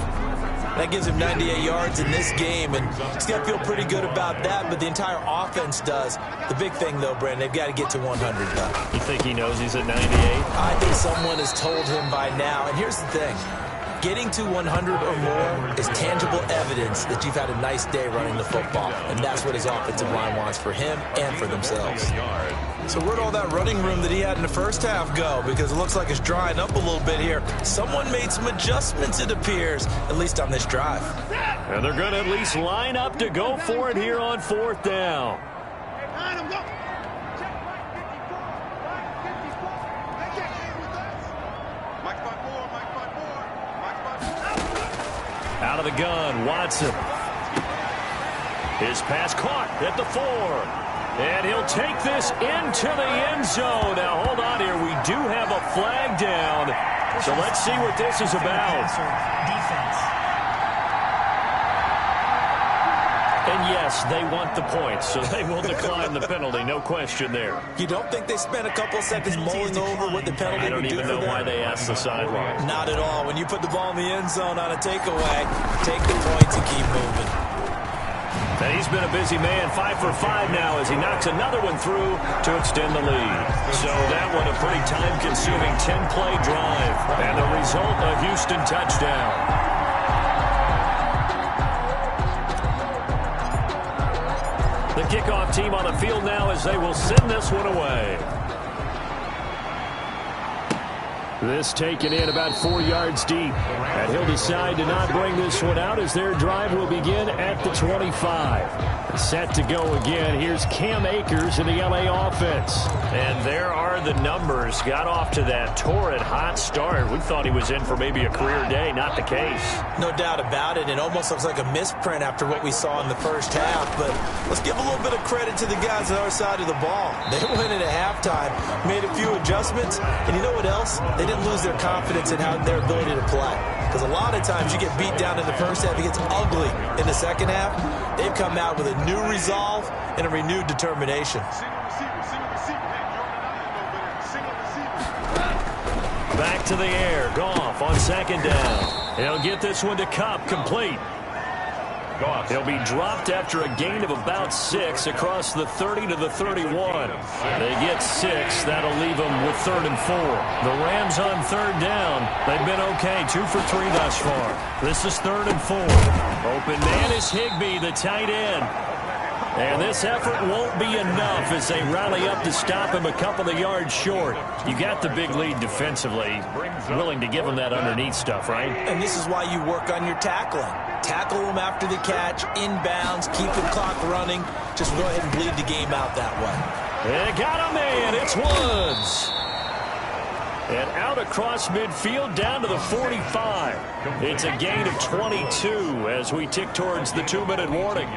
That gives him 98 yards in this game, and he's got to feel pretty good about that, but the entire offense does. The big thing, though, Brandon, they've got to get to 100, though. You think he knows he's at 98? I think someone has told him by now, and here's the thing. Getting to 100 or more is tangible evidence that you've had a nice day running the football, and that's what his offensive line wants for him and for themselves. So where'd all that running room that he had in the first half go? Because it looks like it's drying up a little bit here. Someone made some adjustments, it appears, at least on this drive. And they're going to at least line up to go for it here on 4th down. Out of the gun, Watson. His pass caught at the 4. And he'll take this into the end zone. Now, hold on here. We do have a flag down. So let's see what this is about. Defense. And yes, they want the points, so they will decline the penalty. No question there. You don't think they spent a couple seconds mulling over what the penalty would do for them? I don't even know why they asked the sideline. Not at all. When you put the ball in the end zone on a takeaway, take the points and keep moving. And he's been a busy man, 5 for 5 now as he knocks another one through to extend the lead. So that one a pretty time-consuming 10-play drive. And the result, a Houston touchdown. The kickoff team on the field now as they will send this one away. This taken in about 4 yards deep. And he'll decide to not bring this one out as their drive will begin at the 25. Set to go again. Here's Cam Akers in the LA offense. And there are the numbers. Got off to that torrid hot start. We thought he was in for maybe a career day. Not the case. No doubt about it. It almost looks like a misprint after what we saw in the first half. But let's give a little bit of credit to the guys on our side of the ball. They went in at halftime, made a few adjustments. And you know what else? They didn't lose their confidence in their ability to play. Because a lot of times you get beat down in the first half. It gets ugly in the second half. They've come out with a new resolve and a renewed determination. Back to the air. Goff on 2nd down. He'll get this one to Kupp, complete. He'll be dropped after a gain of about 6 across the 30 to the 31. They get 6. That'll leave them with 3rd and 4. The Rams on 3rd down. They've been okay, 2 for 3 thus far. This is 3rd and 4. Open man is Higbee, the tight end. And this effort won't be enough as they rally up to stop him a couple of yards short. You got the big lead defensively. Willing to give him that underneath stuff, right? And this is why you work on your tackling. Tackle him after the catch, inbounds, keep the clock running. Just go ahead and bleed the game out that way. They got a man. It's Woods. And out across midfield down to the 45. It's a gain of 22 as we tick towards the 2-minute warning.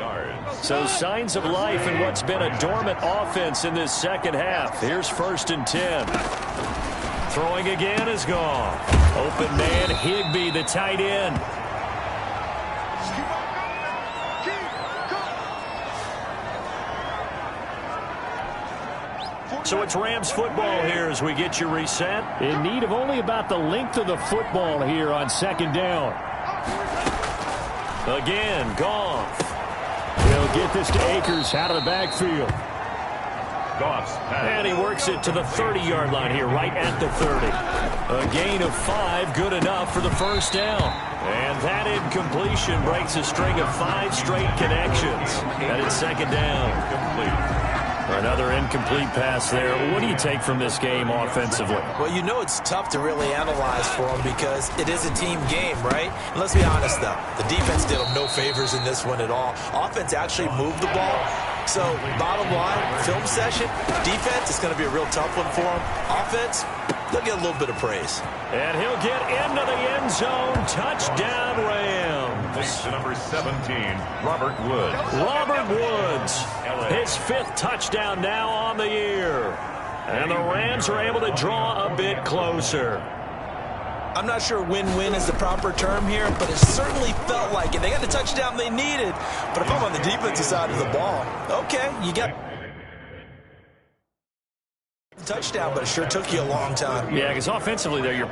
So signs of life in what's been a dormant offense in this second half. Here's 1st and 10. Throwing again is gone. Open man, Higbee, the tight end. So it's Rams football here as we get you reset. In need of only about the length of the football here on 2nd down. Again, Goff. He'll get this to Akers out of the backfield. And he works it to the 30-yard line here, right at the 30. A gain of 5, good enough for the 1st down. And that incompletion breaks a string of 5 straight connections. And it's 2nd down. Another incomplete pass there. What do you take from this game offensively? Well, you know it's tough to really analyze for them because it is a team game, right? And let's be honest, though. The defense did them no favors in this one at all. Offense actually moved the ball. So, bottom line, film session, defense is going to be a real tough one for them. Offense, they'll get a little bit of praise. And he'll get into the end zone. Touchdown, Rams. To number 17, Robert Woods. Robert Woods, his 5th touchdown now on the year. And the Rams are able to draw a bit closer. I'm not sure win-win is the proper term here, but it certainly felt like it. They got the touchdown they needed. But if I'm on the defensive side of the ball, okay, you got... touchdown, but it sure took you a long time. Yeah, because offensively there, you're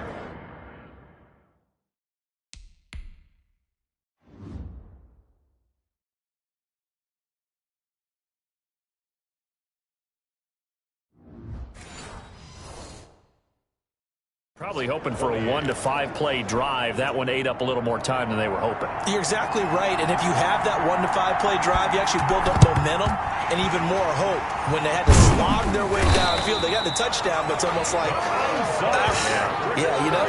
probably hoping for a 1 to 5 play drive. That one ate up a little more time than they were hoping. You're exactly right, and if you have that 1 to 5 play drive, you actually build up momentum and even more hope. When they had to slog their way downfield, they got the touchdown, but it's almost like,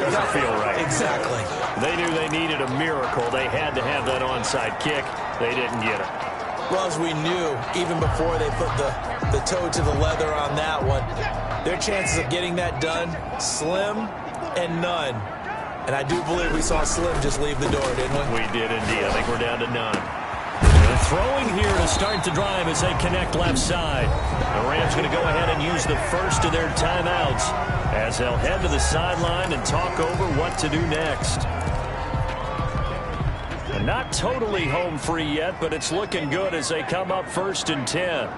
Doesn't feel right. Exactly. They knew they needed a miracle. They had to have that onside kick. They didn't get it. Well, as we knew, even before they put the toe to the leather on that one, their chances of getting that done, slim and none. And I do believe we saw Slim just leave the door, didn't we? We did indeed. I think we're down to none. They're throwing here to start the drive as they connect left side. The Rams going to go ahead and use the first of their timeouts as they'll head to the sideline and talk over what to do next. And not totally home free yet, but it's looking good as they come up 1st and 10.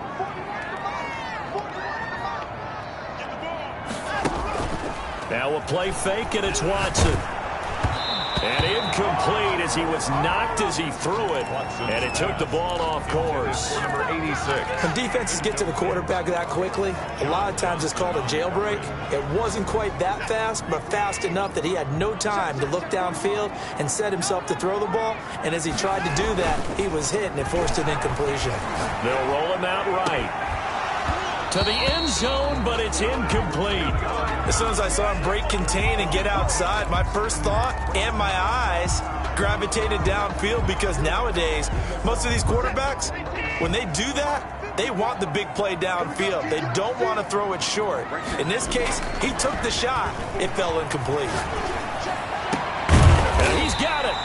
Now a play fake, and it's Watson. And incomplete as he was knocked as he threw it. And it took the ball off course. Number 86. When defenses get to the quarterback that quickly, a lot of times it's called a jailbreak. It wasn't quite that fast, but fast enough that he had no time to look downfield and set himself to throw the ball. And as he tried to do that, he was hit, and it forced an incompletion. They'll roll him out right to the end zone, but it's incomplete. As soon as I saw him break contain and get outside, my first thought and my eyes gravitated downfield, because nowadays, most of these quarterbacks, when they do that, they want the big play downfield. They don't want to throw it short. In this case, he took the shot. It fell incomplete. And he's got it.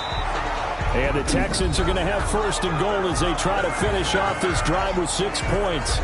And the Texans are going to have 1st and goal as they try to finish off this drive with 6 points.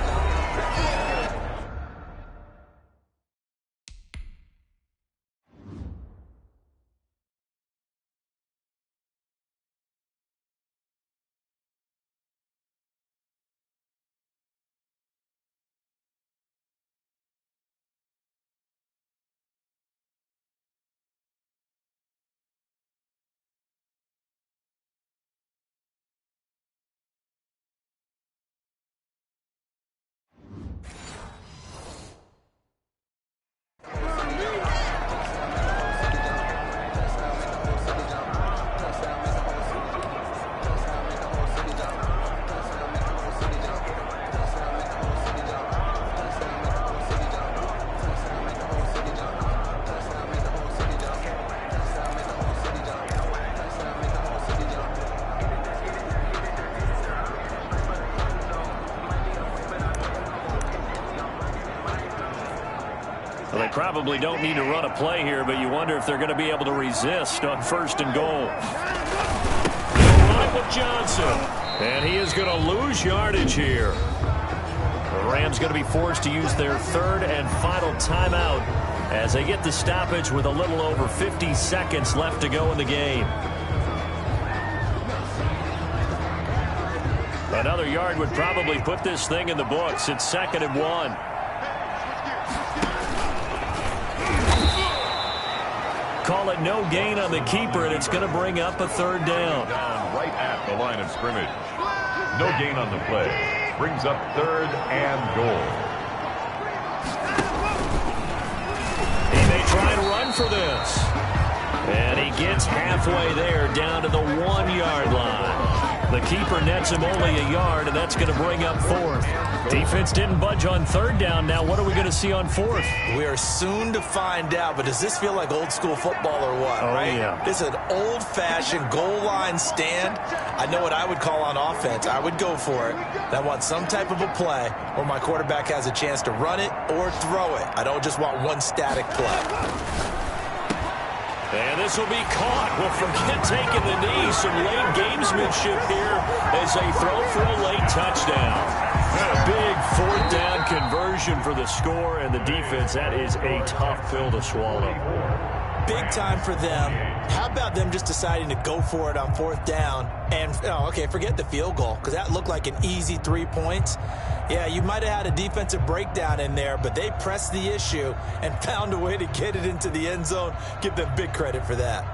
Well, they probably don't need to run a play here, but you wonder if they're going to be able to resist on 1st and goal. They'll run it with Johnson, and he is going to lose yardage here. The Rams going to be forced to use their 3rd and final timeout as they get the stoppage with a little over 50 seconds left to go in the game. Another yard would probably put this thing in the books. It's 2nd and 1. Call it no gain on the keeper, and it's going to bring up a 3rd down. Right at the line of scrimmage. No gain on the play. Brings up 3rd and goal. He may try and run for this. And he gets halfway there, down to the 1-yard line. The keeper nets him only a yard, and that's going to bring up 4th. Defense didn't budge on 3rd down. Now what are we going to see on 4th? We are soon to find out, but does this feel like old school football or what, right? Yeah. This is an old-fashioned goal line stand. I know what I would call on offense. I would go for it. And I want some type of a play where my quarterback has a chance to run it or throw it. I don't just want one static play. And this will be caught. Well, forget taking the knee. Some late gamesmanship here as they throw for a late touchdown. A big 4th down conversion for the score, and the defense, that is a tough pill to swallow. Big time for them. How about them just deciding to go for it on 4th down? And, okay, forget the field goal, because that looked like an easy 3 points. Yeah, you might have had a defensive breakdown in there, but they pressed the issue and found a way to get it into the end zone. Give them big credit for that.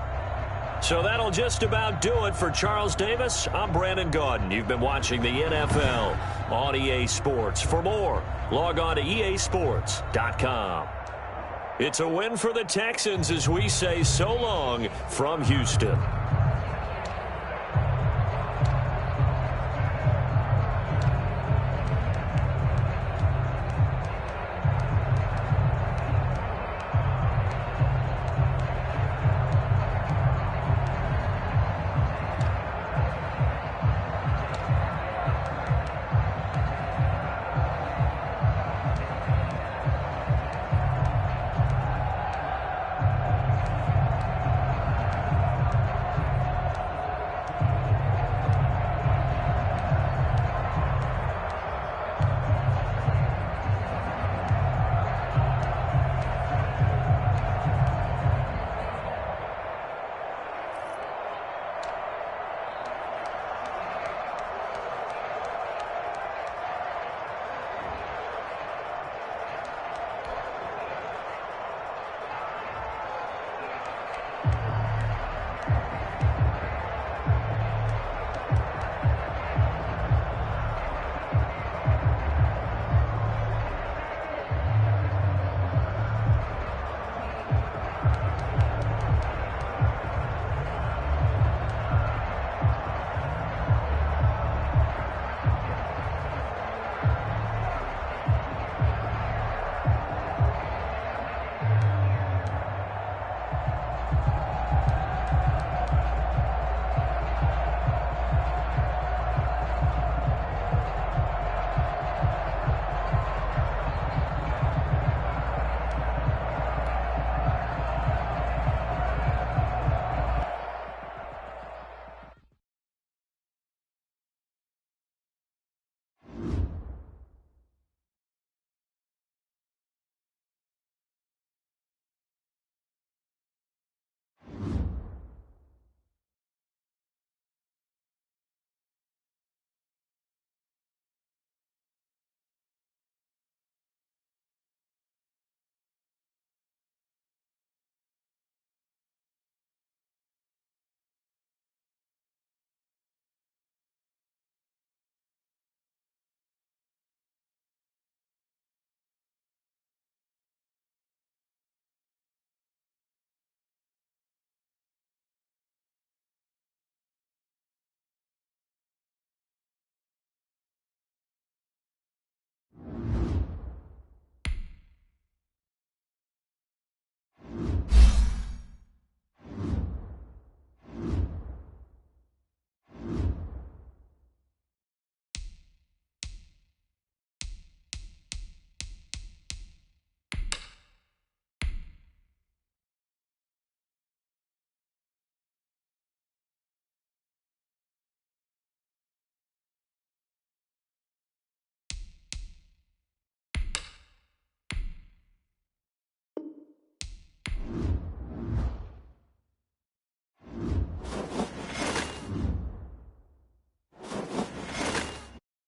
So that'll just about do it for Charles Davis. I'm Brandon Gaudin. You've been watching the NFL on EA Sports. For more, log on to easports.com. It's a win for the Texans as we say so long from Houston.